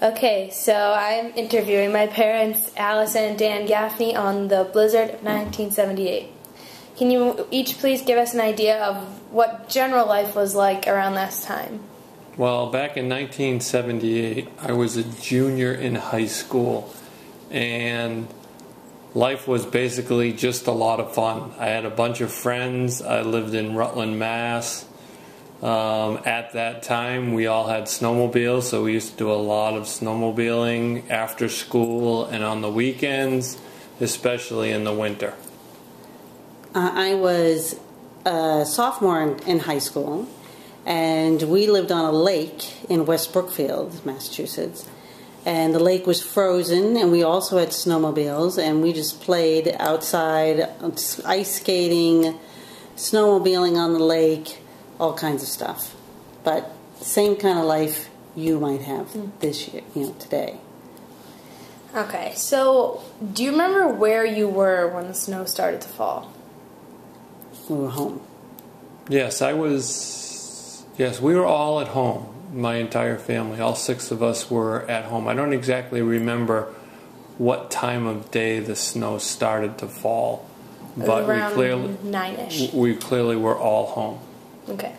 Okay, so I'm interviewing my parents, Allison and Dan Gaffney, on the blizzard of 1978. Can you each please give us an idea of what general life was like around this time? Well, back in 1978, I was a junior in high school, and life was basically just a lot of fun. I had a bunch of friends. I lived in Rutland, Mass. At that time, we all had snowmobiles, so we used to do a lot of snowmobiling after school and on the weekends, especially in the winter. I was a sophomore in high school, and we lived on a lake in West Brookfield, Massachusetts. And the lake was frozen, and we also had snowmobiles, and we just played outside, ice skating, snowmobiling on the lake, all kinds of stuff. But same kind of life you might have this year, today. Okay, so do you remember where you were when the snow started to fall? We were home. Yes, we were all at home. My entire family, all 6 of us were at home. I don't exactly remember what time of day the snow started to fall, but around 9-ish. We clearly were all home. Okay.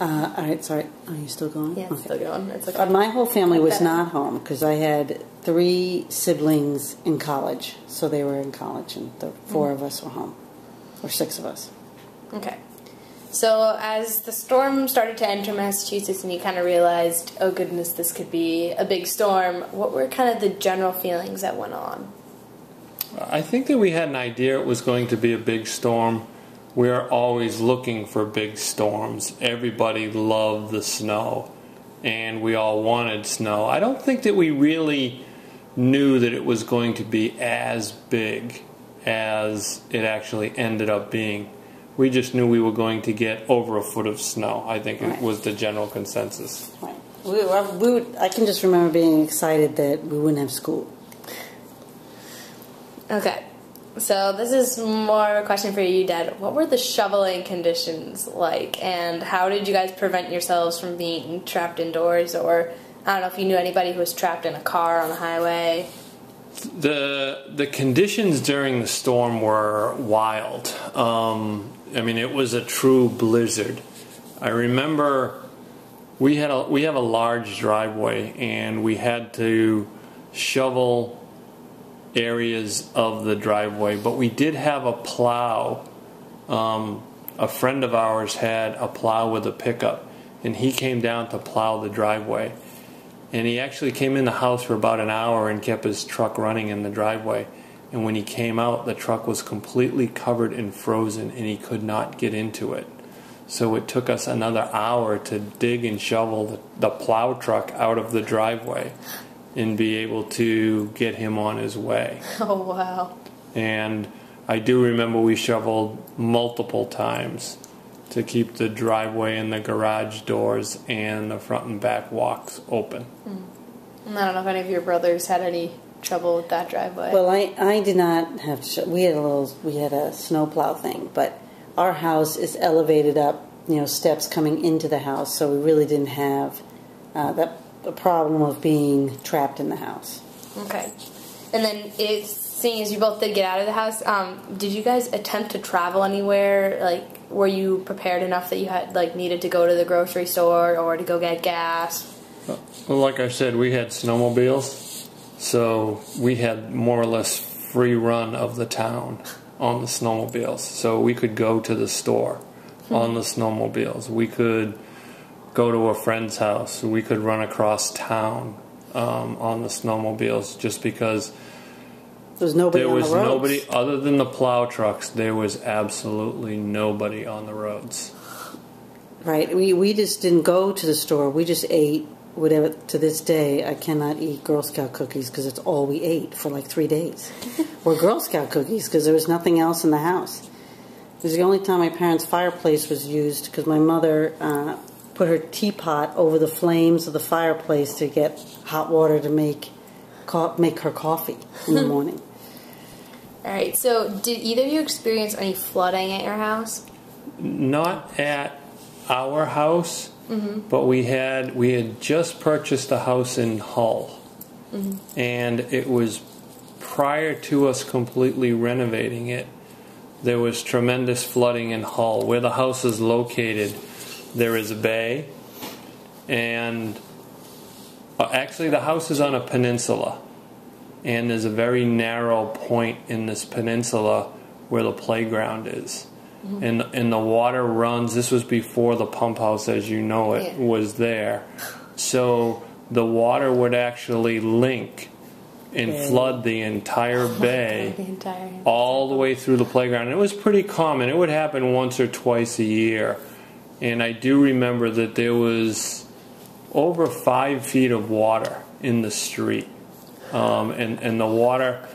All right, sorry. Are you still going? Yeah, it's still going. It's okay. My whole family was not home because I had 3 siblings in college. So they were in college, and the 4 of us were home, or 6 of us. Okay. So as the storm started to enter Massachusetts and you kind of realized, oh goodness, this could be a big storm, what were kind of the general feelings that went on? I think that we had an idea it was going to be a big storm. We're always looking for big storms. Everybody loved the snow, and we all wanted snow. I don't think that we really knew that it was going to be as big as it actually ended up being. We just knew we were going to get over a foot of snow. I think it was the general consensus. Right. I can just remember being excited that we wouldn't have school. Okay. So this is more of a question for you, Dad. What were the shoveling conditions like, and how did you guys prevent yourselves from being trapped indoors? Or I don't know if you knew anybody who was trapped in a car on the highway. The conditions during the storm were wild. It was a true blizzard. I remember we have a large driveway, and we had to shovel areas of the driveway, but we did have a plow. A friend of ours had a plow with a pickup, and he came down to plow the driveway, and he actually came in the house for about an hour and kept his truck running in the driveway, and when he came out, the truck was completely covered and frozen, and he could not get into it. So it took us another hour to dig and shovel the plow truck out of the driveway and be able to get him on his way. Oh, wow. And I do remember we shoveled multiple times to keep the driveway and the garage doors and the front and back walks open. I don't know if any of your brothers had any trouble with that driveway. Well, I did not have to. We had a snowplow thing, but our house is elevated up, steps coming into the house, so we really didn't have the problem of being trapped in the house. Okay. And then, seeing as you both did get out of the house, did you guys attempt to travel anywhere? Like, were you prepared enough that you had needed to go to the grocery store or to go get gas? Well, like I said, we had snowmobiles, so we had more or less free run of the town on the snowmobiles. So we could go to the store on the snowmobiles. We could go to a friend's house. We could run across town on the snowmobiles, just because there was nobody other than the plow trucks. There was absolutely nobody on the roads. Right. We just didn't go to the store. We just ate whatever. To this day, I cannot eat Girl Scout cookies because it's all we ate for 3 days. Or Girl Scout cookies because there was nothing else in the house. It was the only time my parents' fireplace was used because my mother put her teapot over the flames of the fireplace to get hot water to make her coffee in the morning. All right, so did either of you experience any flooding at your house? not at our house, but we had just purchased a house in Hull, and it was prior to us completely renovating it. There was tremendous flooding in Hull. Where the house is located, there is a bay, and actually the house is on a peninsula, and there's a very narrow point in this peninsula where the playground is. And the water runs. This was before the pump house, as you know it, was there. So the water would actually link and flood the entire bay, all the way through the playground. And it was pretty common. It would happen once or twice a year. And I do remember that there was over 5 feet of water in the street. And the water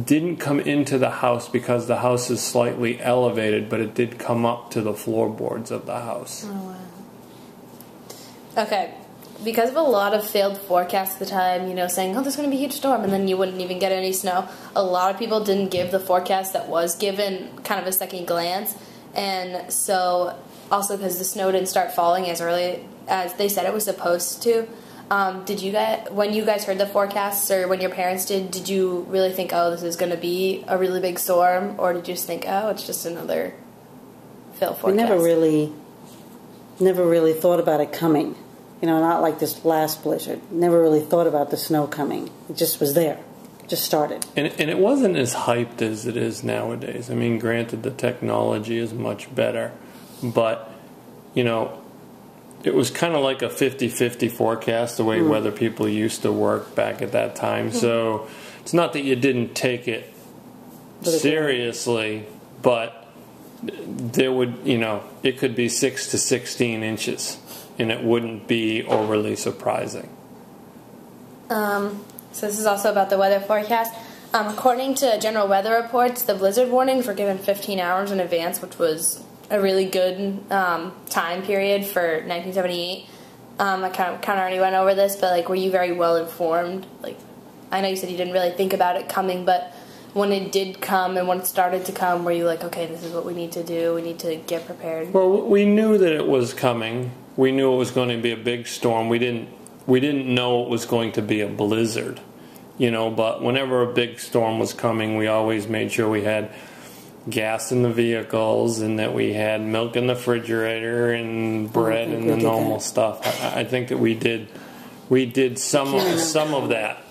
didn't come into the house because the house is slightly elevated, but it did come up to the floorboards of the house. Oh, wow. Okay. Because of a lot of failed forecasts at the time, saying, oh, there's going to be a huge storm, and then you wouldn't even get any snow, a lot of people didn't give the forecast that was given kind of a second glance. And so, also because the snow didn't start falling as early as they said it was supposed to, when you guys heard the forecasts, or when your parents did you really think, oh, this is going to be a really big storm, or did you just think, oh, it's just another failed forecast? We never really thought about it coming. Not like this last blizzard. Never really thought about the snow coming. It just was there. Just started. And it wasn't as hyped as it is nowadays. I mean, granted, the technology is much better, but it was kind of like a 50-50 forecast, the way weather people used to work back at that time. So it's not that you didn't take it seriously, but there would, it could be 6 to 16 inches, and it wouldn't be overly surprising. So this is also about the weather forecast. According to general weather reports, the blizzard warnings were given 15 hours in advance, which was a really good time period for 1978. I kind of already went over this, but were you very well informed? I know you said you didn't really think about it coming, but when it did come and when it started to come, were you like, okay, this is what we need to do, we need to get prepared? Well, we knew that it was coming. We knew it was going to be a big storm. We didn't know it was going to be a blizzard, but whenever a big storm was coming, we always made sure we had gas in the vehicles and that we had milk in the refrigerator and bread and the normal stuff. I think that we did some of that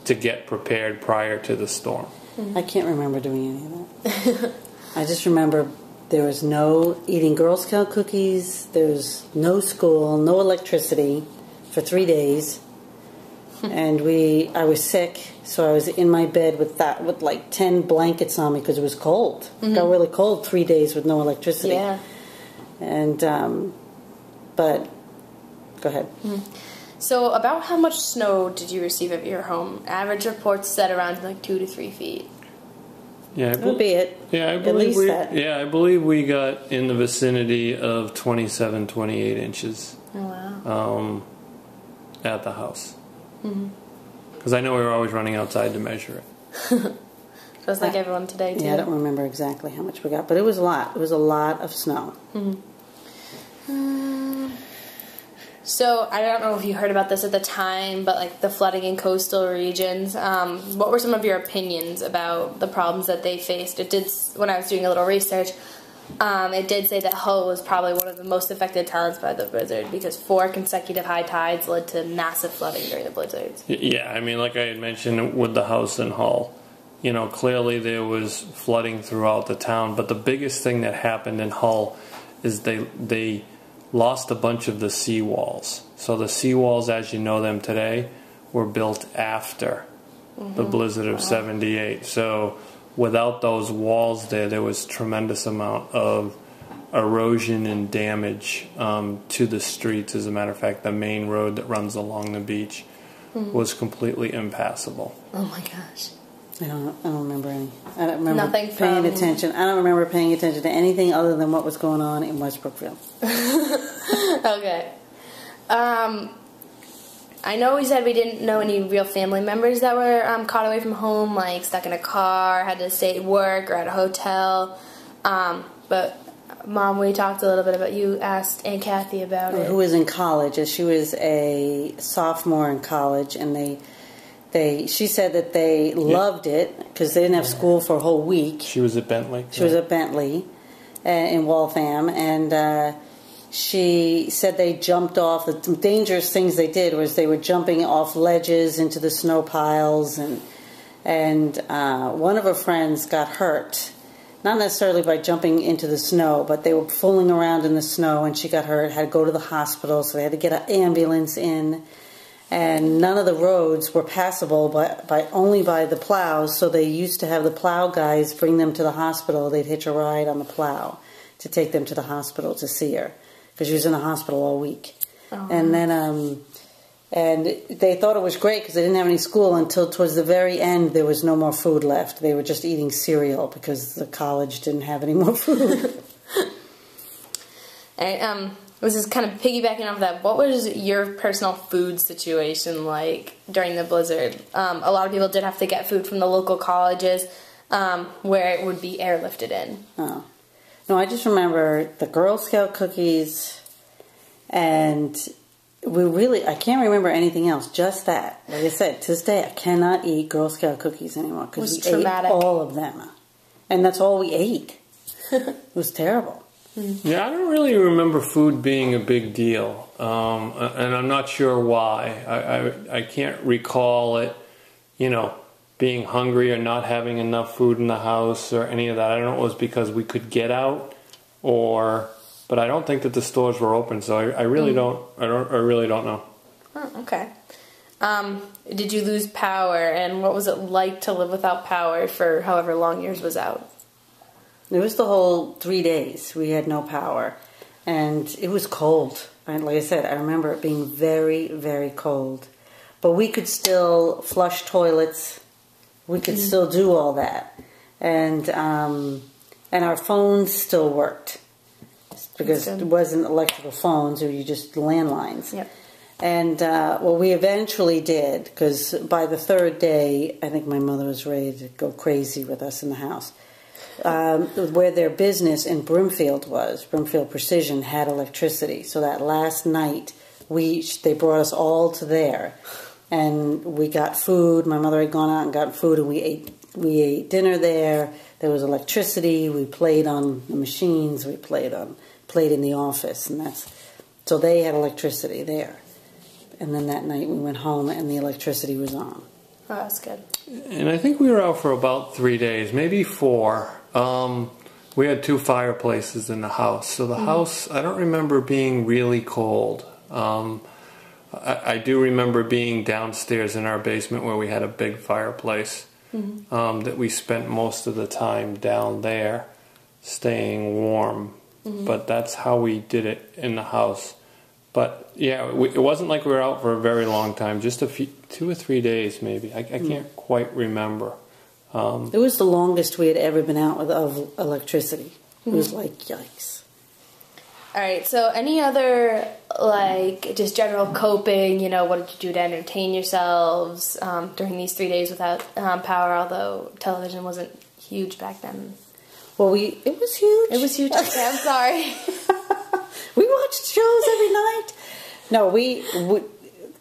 to get prepared prior to the storm. I can't remember doing any of that. I just remember there was no eating Girl Scout cookies, there was no school, no electricity for 3 days. And I was sick, so I was in my bed with 10 blankets on me because it was cold. It got really cold 3 days with no electricity. Yeah. And, but, go ahead. So about how much snow did you receive at your home? Average reports said around 2 to 3 feet. Yeah, Would be it. Yeah, I believe we got in the vicinity of 27, 28 inches. Oh, wow. At the house. Because I know we were always running outside to measure it. Just like everyone today, too. Yeah, I don't remember exactly how much we got, but it was a lot. It was a lot of snow. So, I don't know if you heard about this at the time, but the flooding in coastal regions, what were some of your opinions about the problems that they faced? When I was doing a little research, it did say that Hull was probably one of the most affected towns by the blizzard because 4 consecutive high tides led to massive flooding during the blizzards. Yeah, I mean, like I had mentioned with the house in Hull, clearly there was flooding throughout the town, but the biggest thing that happened in Hull is they lost a bunch of the seawalls. So the seawalls, as you know them today, were built after the blizzard of 78. So without those walls there was tremendous amount of erosion and damage to the streets. As a matter of fact, the main road that runs along the beach was completely impassable. Oh my gosh. I don't remember any. I don't remember Nothing paying attention. I don't remember paying attention to anything other than what was going on in West Brookfield. Okay. I know we said we didn't know any real family members that were caught away from home, stuck in a car, had to stay at work or at a hotel. But Mom, we talked a little bit about, you asked Aunt Kathy about it. Who was in college. She was a sophomore in college, and she said that they loved it because they didn't have school for a whole week. She was at Bentley. She was at Bentley in Waltham, and she said they jumped off. The dangerous things they did was they were jumping off ledges into the snow piles, and one of her friends got hurt. Not necessarily by jumping into the snow, but they were fooling around in the snow, and she got hurt, had to go to the hospital, so they had to get an ambulance in. And none of the roads were passable only by the plows, so they used to have the plow guys bring them to the hospital. They'd hitch a ride on the plow to take them to the hospital to see her, because she was in the hospital all week. Oh. And then, and they thought it was great because they didn't have any school until towards the very end. There was no more food left. They were just eating cereal because the college didn't have any more food. This is kind of piggybacking off that. What was your personal food situation like during the blizzard? A lot of people did have to get food from the local colleges where it would be airlifted in. Oh. No, I just remember the Girl Scout cookies, and I can't remember anything else, just that. Like I said, to this day, I cannot eat Girl Scout cookies anymore because we ate all of them. And that's all we ate. It was terrible. Yeah, I don't really remember food being a big deal, and I'm not sure why. I can't recall it, being hungry or not having enough food in the house or any of that. I don't know if it was because we could get out, but I don't think that the stores were open, so I really don't. I really don't know. Oh, okay. Did you lose power, and what was it like to live without power for however long yours was out? It was the whole 3 days. We had no power. And it was cold. And like I said, I remember it being very, very cold. But we could still flush toilets. We could still do all that. And our phones still worked. Because it wasn't electrical phones, or you just landlines. Yep. And what we eventually did, because by the third day, I think my mother was ready to go crazy with us in the house. Where their business in Broomfield Precision, had electricity. So that last night, they brought us all to there, and we got food. My mother had gone out and got food, and we ate dinner there. There was electricity. We played on the machines. We played in the office, and so they had electricity there. And then that night we went home, and the electricity was on. Oh, that's good. And I think we were out for about 3 days, maybe 4. We had 2 fireplaces in the house. So the house, I don't remember being really cold. I do remember being downstairs in our basement where we had a big fireplace. That we spent most of the time down there staying warm. But that's how we did it in the house. But yeah, it wasn't like we were out for a very long time, just 2 or 3 days maybe. I can't quite remember. It was the longest we had ever been out of electricity. It was like, yikes. All right, so any other, just general coping, what did you do to entertain yourselves during these 3 days without power, although television wasn't huge back then? Well, it was huge. It was huge. Okay, I'm sorry. We watched shows every night. No,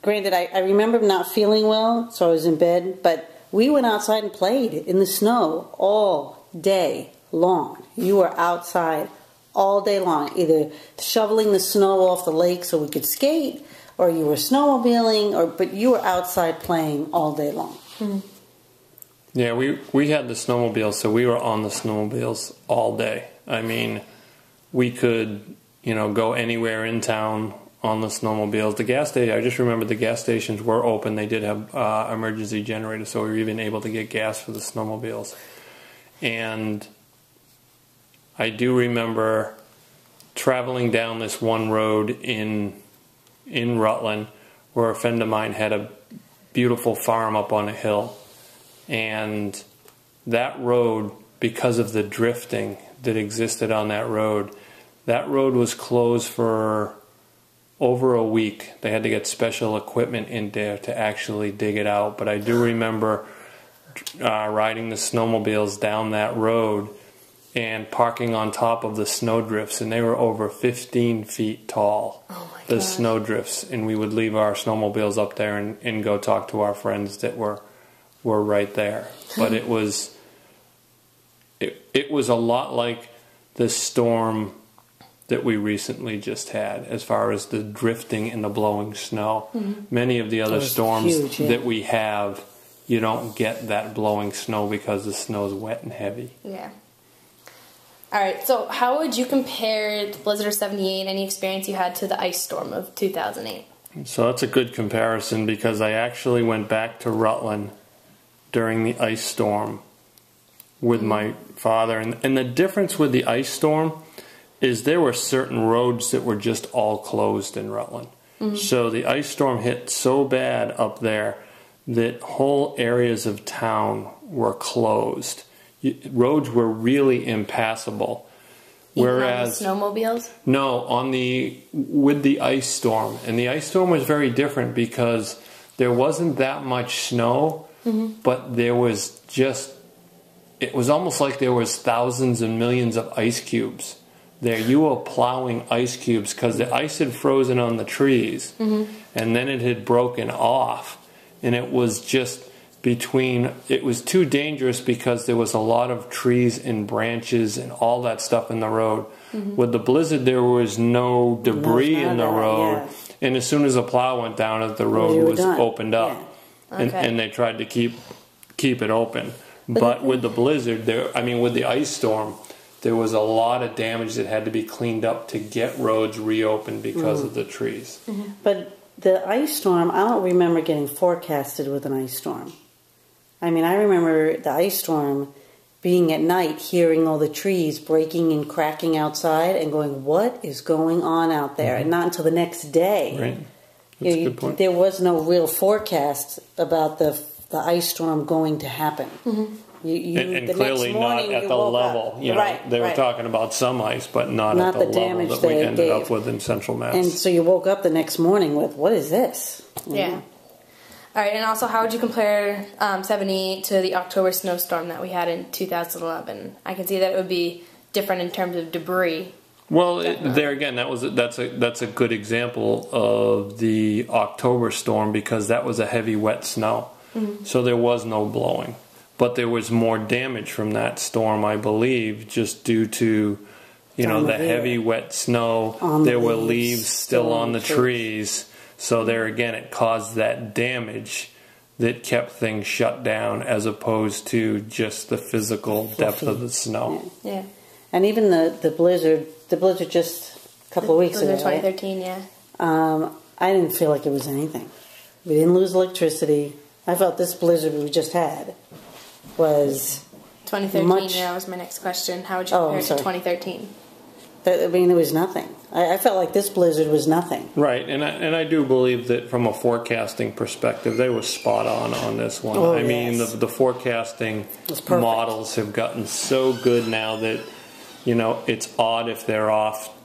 granted, I remember not feeling well, so I was in bed, but we went outside and played in the snow all day long. You were outside all day long, either shoveling the snow off the lake so we could skate, or you were snowmobiling, but you were outside playing all day long. Yeah, we had the snowmobiles, so we were on the snowmobiles all day. I mean, we could, go anywhere in town on the snowmobiles. The gas station, I just remember the gas stations were open. They did have emergency generators, so we were even able to get gas for the snowmobiles. And I do remember traveling down this one road in Rutland where a friend of mine had a beautiful farm up on a hill. And that road, because of the drifting that existed on that road was closed for over a week. They had to get special equipment in there to actually dig it out. But I do remember riding the snowmobiles down that road and parking on top of the snowdrifts, and they were over 15 feet tall. Oh my The gosh. snowdrifts, and we would leave our snowmobiles up there and go talk to our friends that were right there. But it was a lot like the storm that we recently just had, as far as the drifting and the blowing snow. Many of the other was storms huge, yeah. that we have, you don't get that blowing snow because the snow's wet and heavy. Yeah. All right, so how would you compare the blizzard of 78, any experience you had, to the ice storm of 2008? So that's a good comparison, because I actually went back to Rutland during the ice storm with my father. And the difference with the ice storm is there were certain roads that were just all closed in Rutland. So the ice storm hit so bad up there that whole areas of town were closed. Roads were really impassable. Whereas Even on the snowmobiles? no, with the ice storm. And the ice storm was very different because there wasn't that much snow, but there was it was almost like there was thousands and millions of ice cubes there. You were plowing ice cubes because the ice had frozen on the trees, and then it had broken off, and it was just it was too dangerous because there was a lot of trees and branches and all that stuff in the road. With the blizzard, there was no debris in the road, and as soon as the plow went down, the road was opened up, and they tried to keep it open. But with the blizzard, with the ice storm, there was a lot of damage that had to be cleaned up to get roads reopened because of the trees. But the ice storm, I don't remember getting forecasted with an ice storm. I remember the ice storm being at night, hearing all the trees breaking and cracking outside and going, what is going on out there? And not until the next day. Right. That's a good point. There was no real forecast about the ice storm going to happen. And the clearly next morning not at you the woke level. up. They were talking about some ice, but not at the level damage that we they ended gave. up with in Central Mass. And so you woke up the next morning with, what is this? Yeah. All right, and also, how would you compare 78 to the October snowstorm that we had in 2011? I can see that it would be different in terms of debris. Well, there again, that's a good example of the October storm, because that was a heavy, wet snow. So there was no blowing. But there was more damage from that storm, I believe, just due to, the heavy, wet snow. There were leaves still on the trees. So there again, it caused that damage that kept things shut down, as opposed to just the physical depth of the snow. Yeah. And even the blizzard just a couple of weeks ago. 2013, yeah. I didn't feel like it was anything. We didn't lose electricity. I felt this blizzard we just had was 2013, much. that was my next question. How would you compare it to 2013? It was nothing. I felt like this blizzard was nothing. Right, and I do believe that from a forecasting perspective, they were spot on this one. Oh, I mean, yes. the forecasting models have gotten so good now that, it's odd if they're off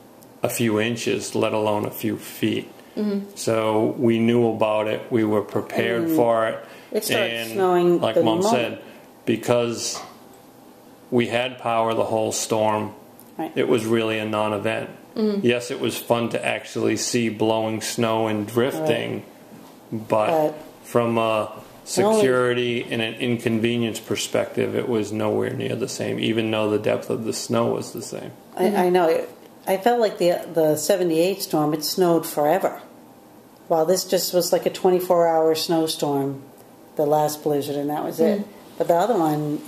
a few inches, let alone a few feet. So we knew about it. We were prepared for it. It started and snowing like the Mom moment. said, because we had power the whole storm, Right. it was really a non-event. Yes, it was fun to actually see blowing snow and drifting, but from a security and an inconvenience perspective, it was nowhere near the same, even though the depth of the snow was the same. I know. I felt like the 78 storm, it snowed forever. While this just was like a 24-hour snowstorm, the last blizzard, and that was it. But the other one,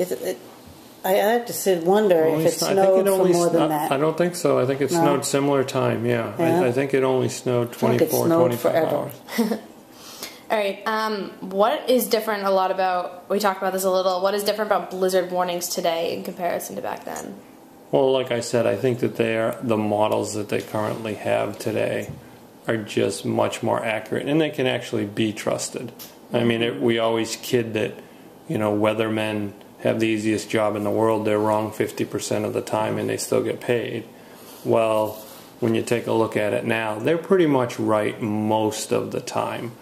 I have to wonder if it snowed for more than that. I don't think so. I think it snowed similar time, yeah. I think it only snowed 24, 25 hours. All right, what is different we talked about this a little, what is different about blizzard warnings today in comparison to back then? Well, like I said, I think that the models that they currently have today are just much more accurate, and they can actually be trusted. I mean, we always kid that, weathermen have the easiest job in the world. They're wrong 50% of the time, and they still get paid. Well, when you take a look at it now, they're pretty much right most of the time,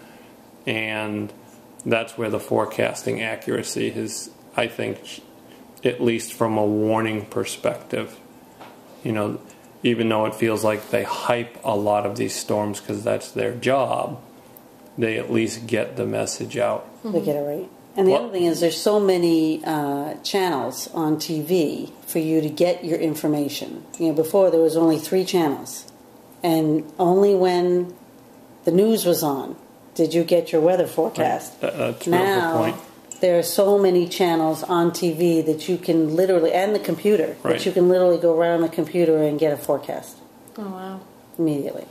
and that's where the forecasting accuracy is, I think, at least from a warning perspective. You know, even though it feels like they hype a lot of these storms because that's their job, they at least get the message out. They get it right. And the Well- other thing is there's so many channels on TV for you to get your information. You know, before there was only 3 channels. And only when the news was on did you get your weather forecast. That's a real good Now, point. there are so many channels on TV that you can literally, and the computer, Right. that you can literally go around the computer and get a forecast Oh, wow. immediately.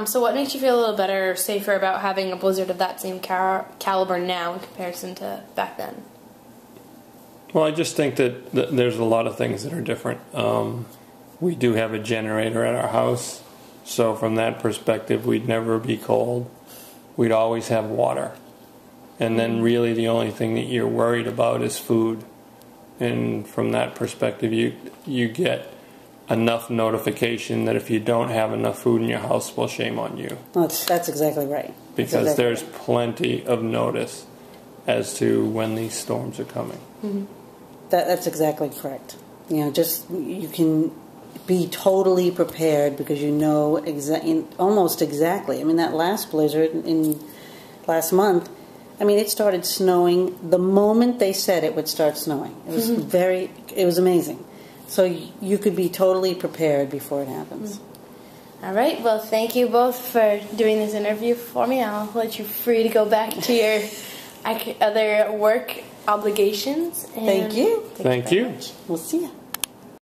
So what makes you feel a little better or safer about having a blizzard of that same caliber now in comparison to back then? Well, I just think that there's a lot of things that are different. We do have a generator at our house, so from that perspective, we'd never be cold. We'd always have water. And then really the only thing that you're worried about is food. And from that perspective, you get enough notification that if you don't have enough food in your house, well, shame on you. Well, that's exactly right. That's Because exactly there's right. plenty of notice as to when these storms are coming. That's exactly correct. You know, just you can be totally prepared because you know almost exactly. I mean, that last blizzard in last month, I mean, it started snowing the moment they said it would start snowing. It was it was amazing. So you could be totally prepared before it happens. All right. Well, thank you both for doing this interview for me. I'll let you free to go back to your other work obligations. And Thank you. Thank very you. much. We'll see you.